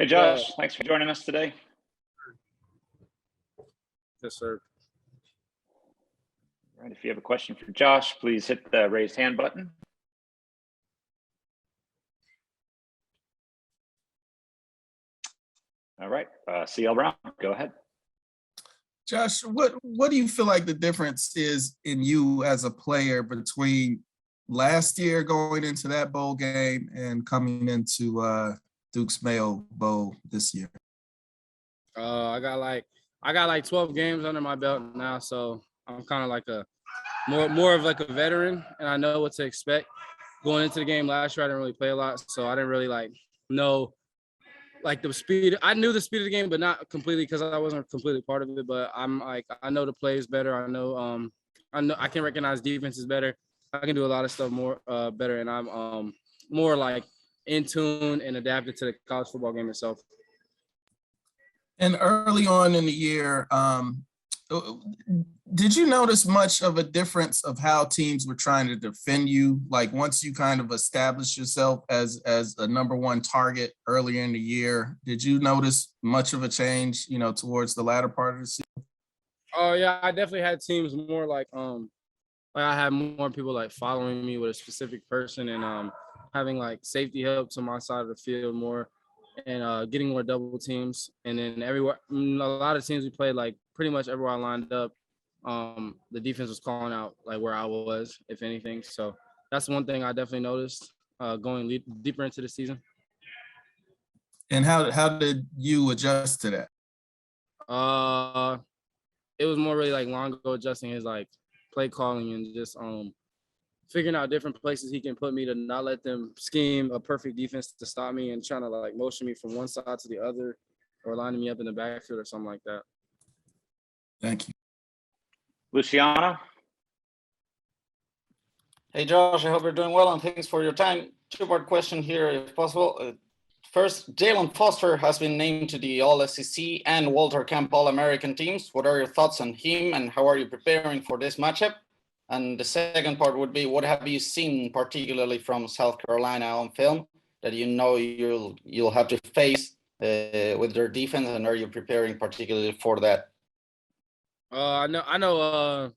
Hey, Josh, thanks for joining us today. Yes, sir. All right, if you have a question for Josh, please hit the raise hand button. All right, CL Brown, go ahead. Josh, what do you feel like the difference is in you as a player between last year going into that bowl game and coming into Duke's Mayo Bowl this year? I got like 12 games under my belt now, so I'm kind of like a more of like a veteran, and I know what to expect. Going into the game last year, I didn't really play a lot, so I didn't really know the speed. I knew the speed of the game, but not completely because I wasn't completely part of it. But I know the plays better. I know I can recognize defenses better. I can do a lot of stuff more better, and I'm more like in tune and adapted to the college football game itself. And early on in the year, did you notice much of a difference of how teams were trying to defend you? Like once you kind of established yourself as a number one target earlier in the year, did you notice much of a change, towards the latter part of the season? Oh yeah, I definitely had teams more like I had more people like following me with a specific person and having like safety help to my side of the field more and getting more double teams. And then everywhere, a lot of teams we played, like pretty much everywhere I lined up, the defense was calling out like where I was, if anything. So that's one thing I definitely noticed going deeper into the season. And how did you adjust to that? It was more really like Longo adjusting his like play calling and just figuring out different places he can put me to not let them scheme a perfect defense to stop me and trying to like motion me from one side to the other or lining me up in the backfield or something like that. Thank you. Luciano. Hey, Josh, I hope you're doing well and thanks for your time. Two-part question here, if possible. First, Jalen Foster has been named to the All-SEC and Walter Camp All-American teams. What are your thoughts on him and how are you preparing for this matchup? And the second part would be, what have you seen particularly from South Carolina on film that you'll have to face with their defense, and are you preparing particularly for that? I know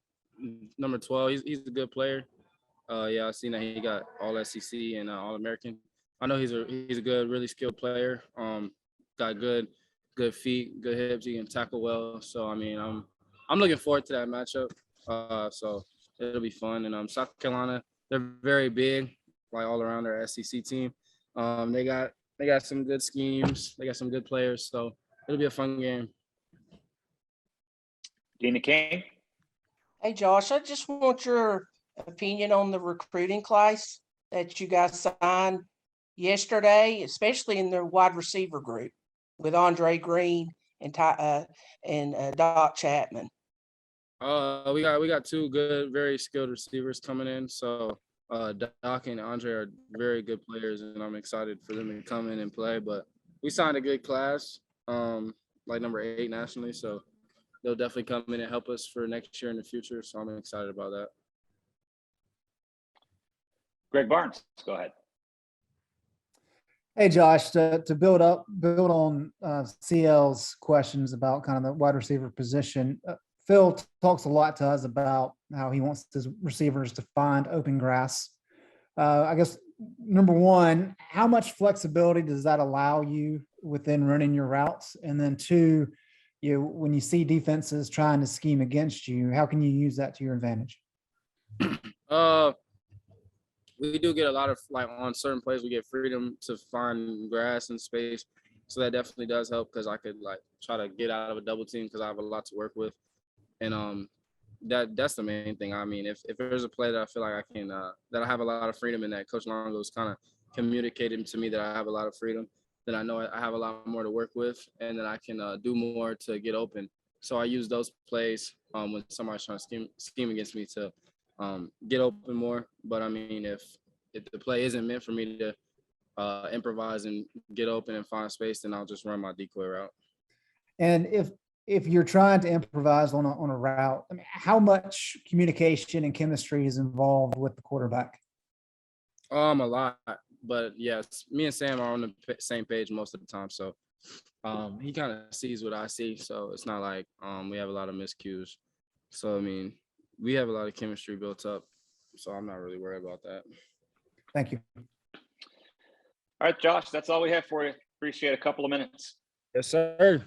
number 12, he's a good player. Yeah, I've seen that he got All-SEC and All-American. I know he's a good, really skilled player. Got good feet, good hips. He can tackle well. So I mean, I'm looking forward to that matchup. So it'll be fun. And South Carolina, they're very big, like all around their SEC team. They got some good schemes. They got some good players. So it'll be a fun game. Dina King. Hey, Josh, I just want your opinion on the recruiting class that you guys signed yesterday, especially in the wide receiver group with Andre Green and Doc Chapman. We got two good, very skilled receivers coming in. So Doc and Andre are very good players, and I'm excited for them to come in and play. But we signed a good class, like number 8 nationally. So they'll definitely come in and help us for next year in the future. So I'm excited about that. Greg Barnes, go ahead. Hey, Josh, to build on CL's questions about kind of the wide receiver position, Phil talks a lot to us about how he wants his receivers to find open grass. I guess, number one, how much flexibility does that allow you within running your routes? And then two, when you see defenses trying to scheme against you, how can you use that to your advantage? We do get a lot of, like, on certain plays, we get freedom to find grass and space. So that definitely does help because I could, like, try to get out of a double team because I have a lot to work with. And that's the main thing. I mean, if there's a play that I feel like I can, that I have a lot of freedom in, that Coach Longo's kind of communicated to me that I have a lot of freedom, then I know I have a lot more to work with and that I can do more to get open. So I use those plays when somebody's trying to scheme against me to get open more. But I mean, if the play isn't meant for me to improvise and get open and find space, then I'll just run my decoy route. And if you're trying to improvise on a route, I mean, how much communication and chemistry is involved with the quarterback? A lot. but yes, me and Sam are on the same page most of the time. So he kind of sees what I see. So it's not like we have a lot of miscues. So I mean, we have a lot of chemistry built up. So I'm not really worried about that. Thank you. All right, Josh, that's all we have for you. Appreciate a couple of minutes. Yes, sir.